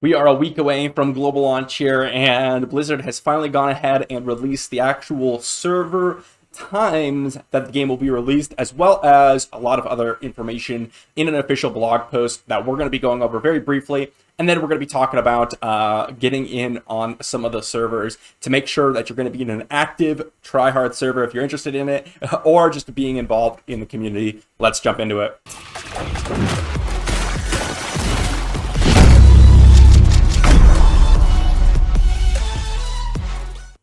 We are a week away from global launch here, and Blizzard has finally gone ahead and released the actual server times that the game will be released, as well as a lot of other information in an official blog post that we're going to be going over very briefly. And then we're going to be talking about getting in on some of the servers to make sure that you're going to be in an active try-hard server if you're interested in it, or just being involved in the community. Let's jump into it.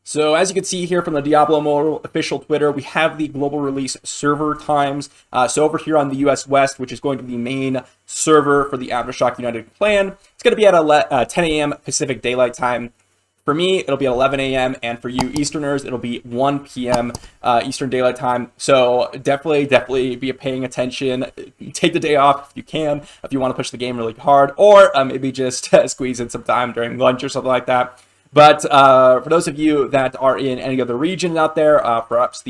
So as you can see here from the Diablo Immortal official Twitter, we have the global release server times. So over here on the US West, which is going to be the main server for the Aftershock United clan, it's going to be at 10 a.m. Pacific Daylight Time. For me, it'll be at 11 a.m. and for you Easterners, it'll be 1 p.m. Eastern Daylight Time. So definitely be paying attention. Take the day off if you can, if you want to push the game really hard, or maybe just squeeze in some time during lunch or something like that. But for those of you that are in any other region out there, perhaps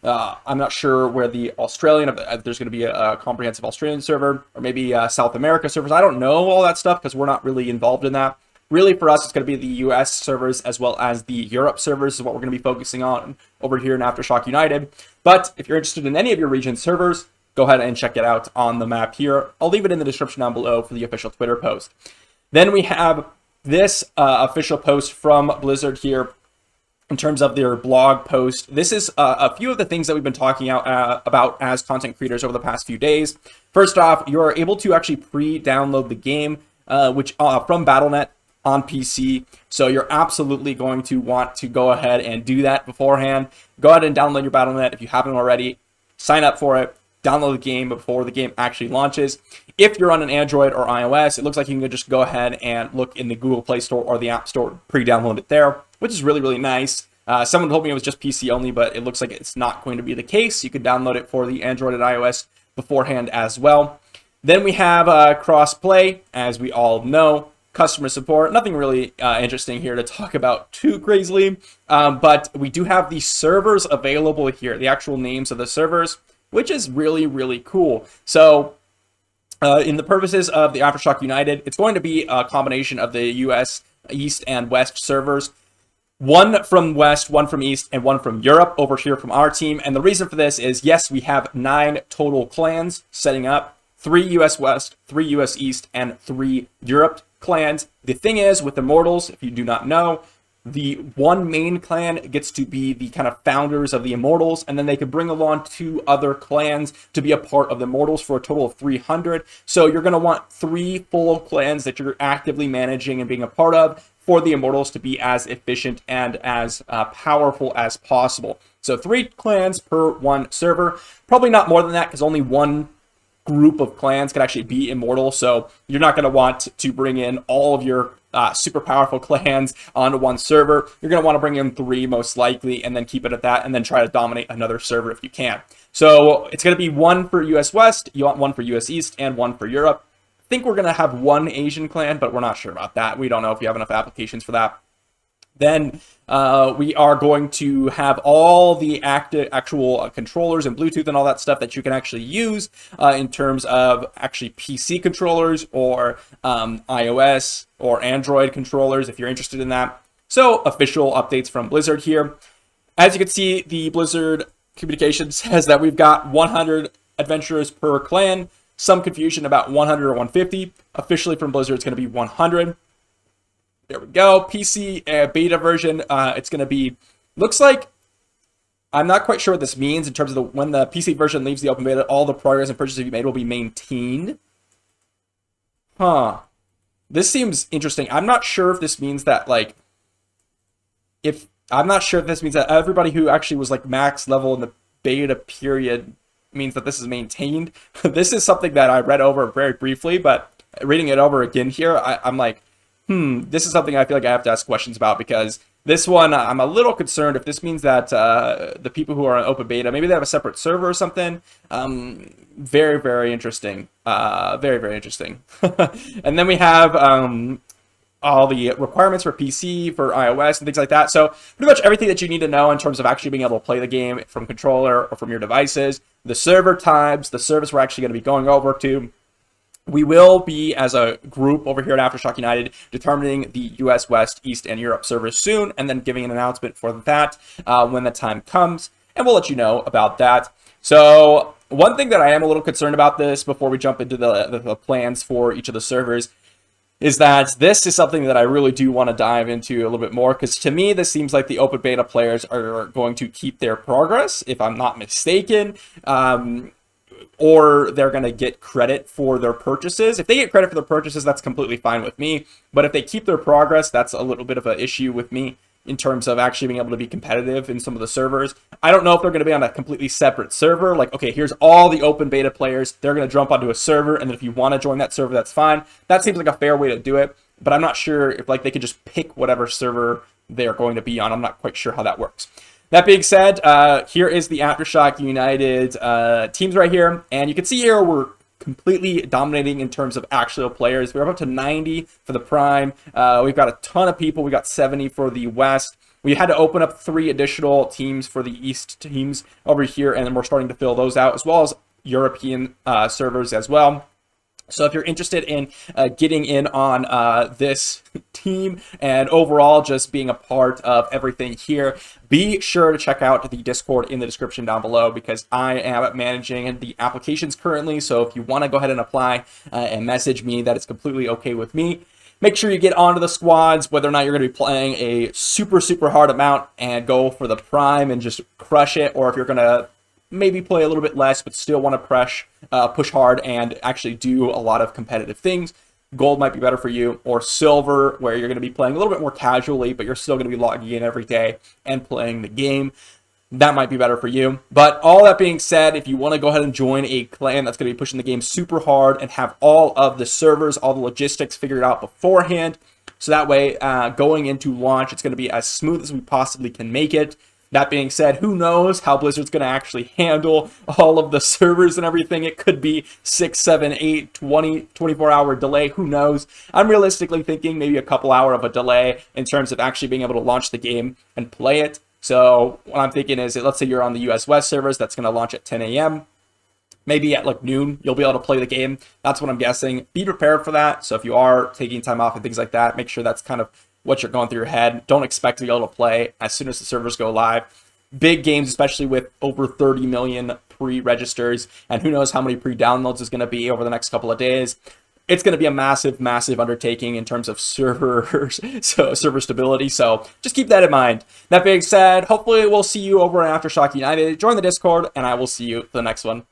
I'm not sure where the Australian, if there's going to be a comprehensive Australian server, or maybe South America servers. I don't know all that stuff because we're not really involved in that. Really, for us, it's going to be the US servers as well as the Europe servers is what we're going to be focusing on over here in Aftershock United. But if you're interested in any of your region servers, go ahead and check it out on the map here. I'll leave it in the description down below for the official Twitter post. Then we have this official post from Blizzard here in terms of their blog post. This is a few of the things that we've been talking about as content creators over the past few days. First off, you're able to actually pre-download the game which from Battle.net on PC. So you're absolutely going to want to go ahead and do that beforehand. Go ahead and download your Battle.net if you haven't already. Sign up for it. Download the game before the game actually launches. If you're on an Android or iOS, it looks like you can just go ahead and look in the Google Play Store or the App Store, pre-download it there, which is really nice. Someone told me it was just PC only, but it looks like it's not going to be the case. You can download it for the Android and iOS beforehand as well. Then we have cross-play, as we all know. Customer support, nothing really interesting here to talk about too crazily, but we do have the servers available here, the actual names of the servers, which is really cool. So in the purposes of the Aftershock United, it's going to be a combination of the US East and West servers. One from West, one from East, and one from Europe over here from our team. And the reason for this is, yes, we have 9 total clans setting up, 3 US West, 3 US East, and 3 Europe clans. The thing is, with Immortals, if you do not know, the one main clan gets to be the kind of founders of the Immortals, and then they can bring along 2 other clans to be a part of the Immortals for a total of 300. So you're going to want 3 full clans that you're actively managing and being a part of for the Immortals to be as efficient and as powerful as possible. So 3 clans per 1 server. Probably not more than that, because only one group of clans can actually be immortal, so you're not going to want to bring in all of your super powerful clans onto one server. You're going to want to bring in 3 most likely, and then keep it at that, and then try to dominate another server if you can. So it's going to be 1 for US West, you want 1 for US East, and 1 for Europe. I think we're going to have 1 Asian clan, but we're not sure about that. We don't know if we have enough applications for that. Then we are going to have all the actual controllers and Bluetooth and all that stuff that you can actually use in terms of actually PC controllers or iOS or Android controllers if you're interested in that. So official updates from Blizzard here. As you can see, the Blizzard communication says that we've got 100 adventurers per clan. Some confusion about 100 or 150. Officially from Blizzard, it's going to be 100. There we go. PC beta version. It's going to be, looks like, I'm not quite sure what this means in terms of when the PC version leaves the open beta, all the progress and purchases you made will be maintained. This seems interesting. I'm not sure if this means that, like, I'm not sure if this means that everybody who actually was, like, max level in the beta period means that this is maintained. This is something that I read over very briefly, but reading it over again here, I'm like, this is something I feel like I have to ask questions about, because this one, I'm a little concerned if this means that the people who are on open beta, maybe they have a separate server or something. Very interesting. Very interesting. And then we have all the requirements for PC, for iOS, and things like that. So pretty much everything that you need to know in terms of actually being able to play the game from controller or from your devices. The server types, the service we're actually going to be going over to. We will be, as a group over here at Aftershock United, determining the US West, East, and Europe servers soon, and then giving an announcement for that when the time comes, and we'll let you know about that. So one thing that I am a little concerned about this before we jump into the plans for each of the servers is that this is something that I really do want to dive into a little bit more, because to me, this seems like the open beta players are going to keep their progress, if I'm not mistaken. Or they're going to get credit for their purchases. If they get credit for their purchases, that's completely fine with me. But if they keep their progress, that's a little bit of an issue with me in terms of actually being able to be competitive in some of the servers. I don't know if they're going to be on a completely separate server. Like, okay, here's all the open beta players. They're going to jump onto a server, and then if you want to join that server, that's fine. That seems like a fair way to do it. But I'm not sure if like they could just pick whatever server they're going to be on. I'm not quite sure how that works. That being said, here is the Aftershock United teams right here. And you can see here we're completely dominating in terms of actual players. We're up to 90 for the Prime. We've got a ton of people. We got 70 for the West. We had to open up 3 additional teams for the East teams over here, and then we're starting to fill those out, as well as European servers as well. So if you're interested in getting in on this team and overall just being a part of everything here, be sure to check out the Discord in the description down below, because I am managing the applications currently. So if you want to go ahead and apply and message me, that is completely okay with me. Make sure you get onto the squads, whether or not you're going to be playing a super hard amount and go for the Prime and just crush it, or if you're going to maybe play a little bit less but still want to push hard and actually do a lot of competitive things. Gold might be better for you, or silver, where you're going to be playing a little bit more casually, but you're still going to be logging in every day and playing the game. That might be better for you. But all that being said, if you want to go ahead and join a clan that's going to be pushing the game super hard and have all of the servers, all the logistics figured out beforehand, so that way going into launch, it's going to be as smooth as we possibly can make it. That being said, who knows how Blizzard's going to actually handle all of the servers and everything. It could be 6, 7, 8, 20, 24-hour delay. Who knows? I'm realistically thinking maybe a couple hour of a delay in terms of actually being able to launch the game and play it. So what I'm thinking is, let's say you're on the US West servers, that's going to launch at 10 a.m. Maybe at like noon, you'll be able to play the game. That's what I'm guessing. Be prepared for that. So if you are taking time off and things like that, make sure that's kind of what you're going through your head. Don't expect to be able to play as soon as the servers go live. Big games, especially with over 30 million pre-registers, and who knows how many pre-downloads is going to be over the next couple of days. It's going to be a massive undertaking in terms of servers, so server stability. So just keep that in mind. That being said, hopefully we'll see you over at Aftershock United. Join the Discord, and I will see you for the next one.